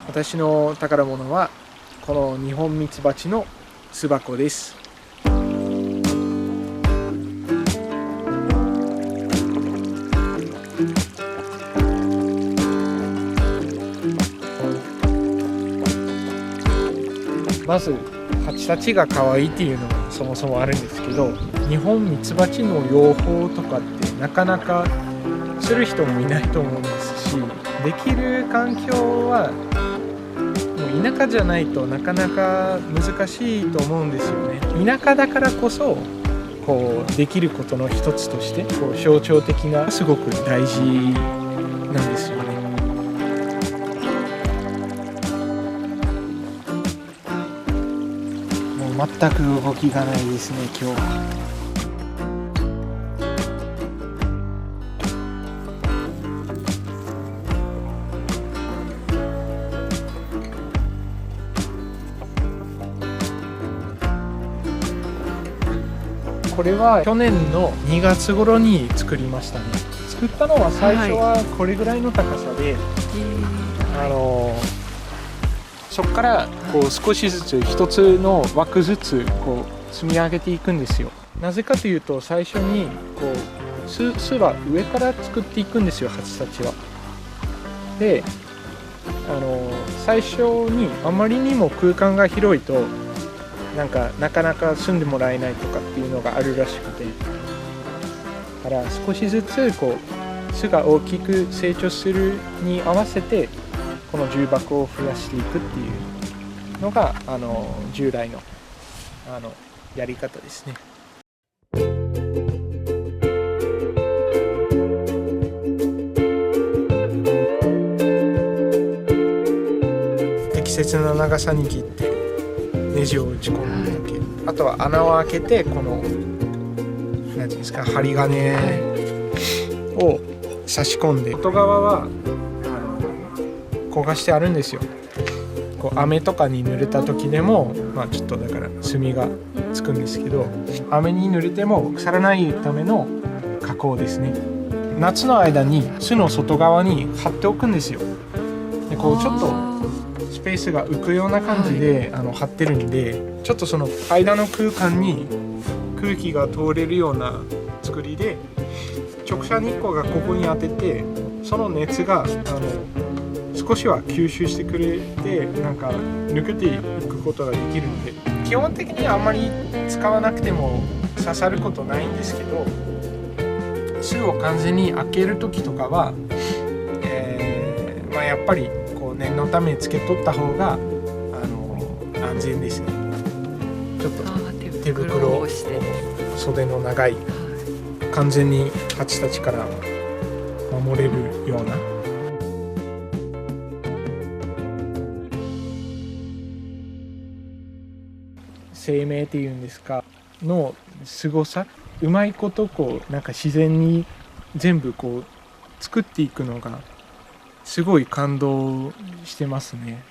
私の宝物はこのニホンミツバチの巣箱です。まず蜂たちが可愛いっていうのがそもそもあるんですけど、ニホンミツバチの養蜂とかってなかなかする人もいないと思うんですし、できる環境はもう田舎じゃないとなかなか難しいと思うんですよね。田舎だからこそこうできることの一つとしてこう象徴的なすごく大事なんですよね。もう全く動きがないですね今日は。これは去年の2月頃に作りましたね。作ったのは最初はこれぐらいの高さで、そこからこう少しずつ一つの枠ずつこう積み上げていくんですよ。なぜかというと最初にこう巣は上から作っていくんですよ、蜂たちは。で、最初にあまりにも空間が広いとなかなか住んでもらえないとかっていうのがあるらしくて、だから少しずつこう巣が大きく成長するに合わせてこの重箱を増やしていくっていうのが従来のやり方ですね。適切な長さに切ってネジを打ち込んでだけ、あとは穴を開けてこの何ていうんですか、針金を差し込んで、外側は焦がしてあるんですよ。こう雨とかに濡れた時でも、ちょっとだから炭がつくんですけど、雨に濡れても腐らないための加工ですね。夏の間に巣の外側に貼っておくんですよ。でこうちょっとスペースが浮くような感じで貼ってるんで、ちょっとその間の空間に空気が通れるような作りで、直射日光がここに当てて、その熱が少しは吸収してくれて抜けていくことができるんで、基本的にはあんまり使わなくても刺さることないんですけど、巣を完全に開ける時とかは、やっぱり念のためつけとった方が安全ですね。ちょっと手袋をして袖の長い、完全に蜂たちから守れるような生命っていうんですかの凄さ、うまいこと自然に全部作っていくのがすごい感動してますね。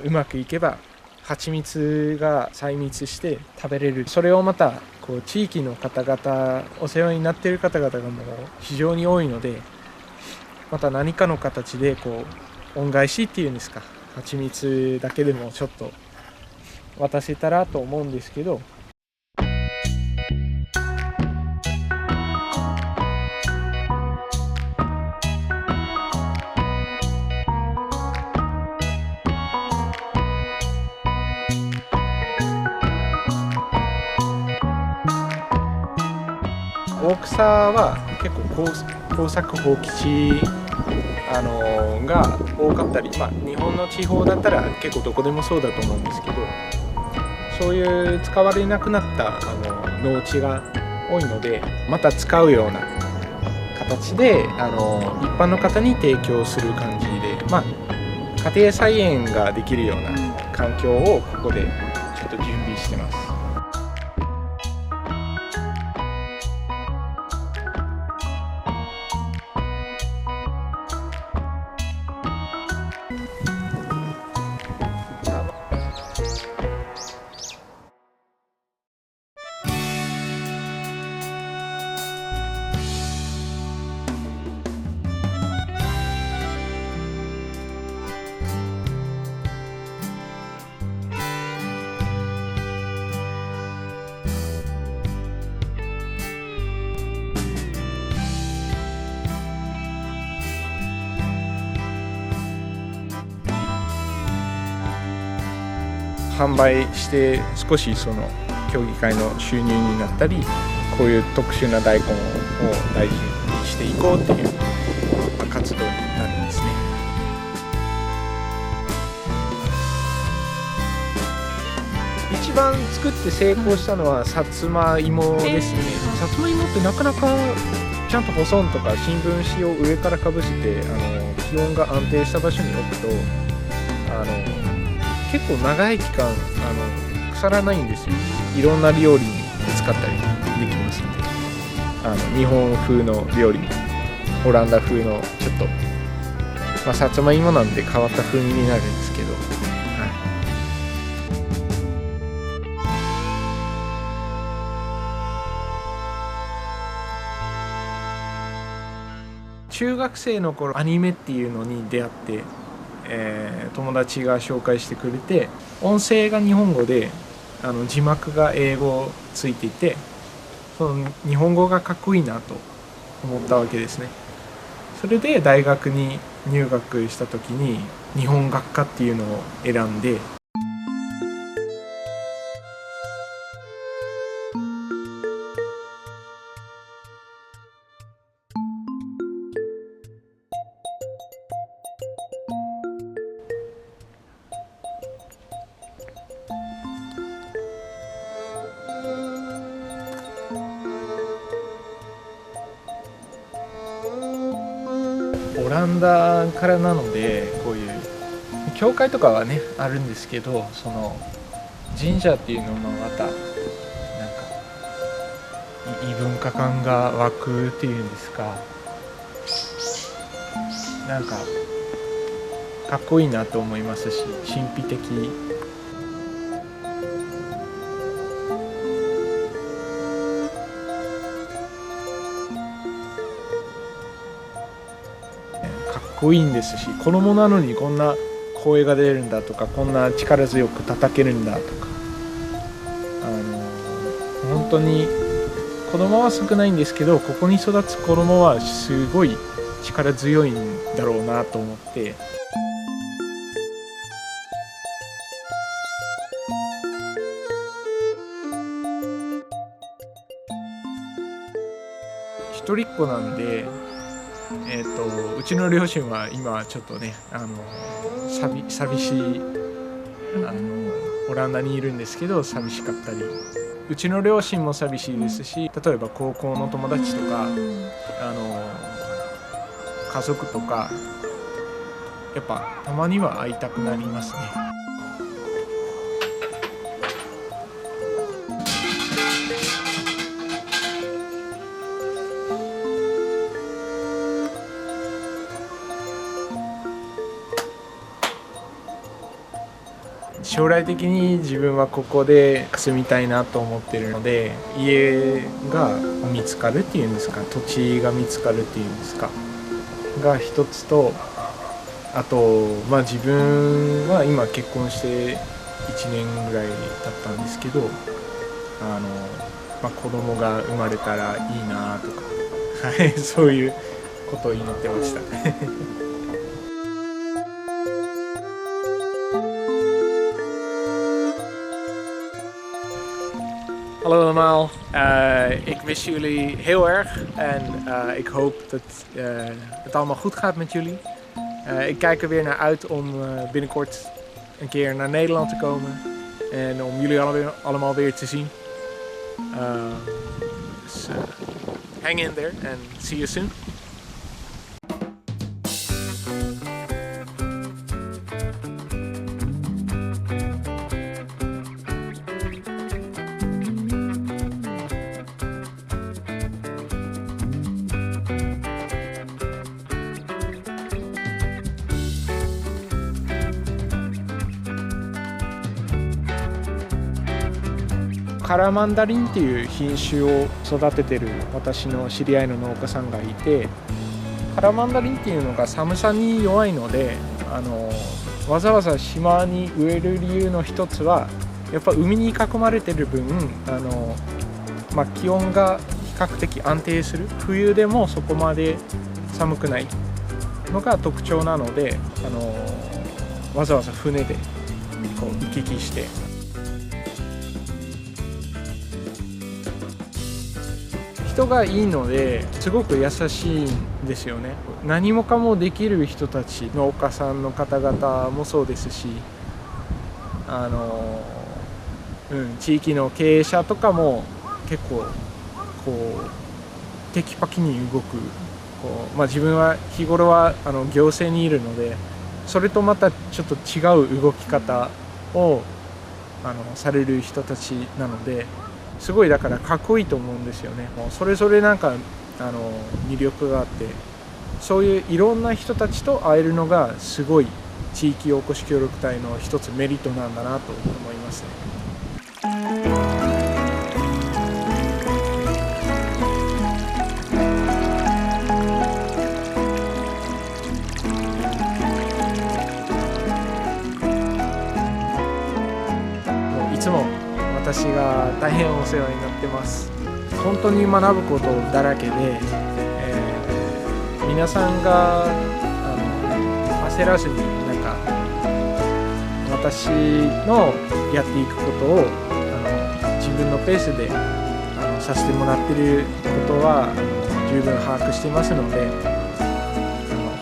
うまくいけば蜂蜜が採蜜して食べれる。それをまた地域の方々、お世話になっている方々がもう非常に多いので、また何かの形で恩返しっていうんですか、蜂蜜だけでもちょっと渡せたらと思うんですけど、大きさは結構耕作放棄地が多かったり、日本の地方だったら結構どこでもそうだと思うんですけど、そういう使われなくなった農地が多いので、また使うような形で一般の方に提供する感じで、家庭菜園ができるような環境をここでちょっと準備してます。販売して少しその競技会の収入になったり、こういう特殊な大根を大事にしていこうっていう、活動になるんですね。一番作って成功したのはさつまいもですね。さつまいもってなかなかちゃんと保存とか新聞紙を上からかぶせて気温が安定した場所に置くと結構長い期間腐らないんですよ。いろんな料理に使ったりできますので、日本風の料理、オランダ風のちょっと、さつまいもなんで変わった風味になるんですけど、中学生の頃アニメっていうのに出会って、友達が紹介してくれて、音声が日本語で字幕が英語ついていて、その日本語がかっこいいなと思ったわけですね。それで大学に入学した時に日本学科っていうのを選んで、オランダからなので、こういう教会とかはねあるんですけど、その神社っていうのもまたなんか異文化感が湧くっていうんですか、なんかかっこいいなと思いますし、神秘的。かっこいいんですし、子供なのにこんな声が出るんだとか、こんな力強く叩けるんだとか、本当に子供は少ないんですけど、ここに育つ子供はすごい力強いんだろうなと思って、一人っ子なんで、うちの両親は今ちょっとね寂しいオランダにいるんですけど、寂しかったり、うちの両親も寂しいですし、例えば高校の友達とか家族とか、やっぱたまには会いたくなりますね。将来的に自分はここで住みたいなと思ってるので、家が見つかるっていうんですか、土地が見つかるっていうんですかが一つと、あと自分は今結婚して1年ぐらい経ったんですけど、子供が生まれたらいいなとか、はい、そういうことを祈ってました。Hallo allemaal, ik mis jullie heel erg en ik hoop dat het allemaal goed gaat met jullie. Ik kijk er weer naar uit om binnenkort een keer naar Nederland te komen en om jullie allemaal weer te zien. Dus hang in there and see you soon.カラマンダリンっていう品種を育ててる私の知り合いの農家さんがいて、カラマンダリンっていうのが寒さに弱いので、わざわざ島に植える理由の一つはやっぱ海に囲まれてる分気温が比較的安定する、冬でもそこまで寒くないのが特徴なので、わざわざ船でこう行き来して人がいいのですごく優しいんですよね。何もかもできる人たち、農家さんの方々もそうですし、地域の経営者とかも結構こうテキパキに動く自分は日頃は行政にいるので、それとまたちょっと違う動き方をされる人たちなので、すごいだからかっこいいと思うんですよね。もうそれぞれなんか魅力があって、そういういろんな人たちと会えるのがすごい地域おこし協力隊の一つメリットなんだなと思いますね。いつも私が大変お世話になってます。本当に学ぶことだらけで、皆さんが焦らずに私のやっていくことを自分のペースでさせてもらっていることは十分把握していますので、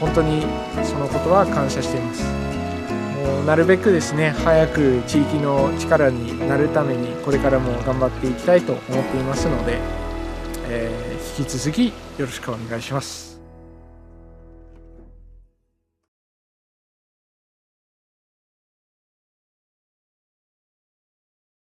本当にそのことは感謝しています。もうなるべくですね、早く地域の力になるためにこれからも頑張っていきたいと思っていますので、引き続きよろしくお願いします。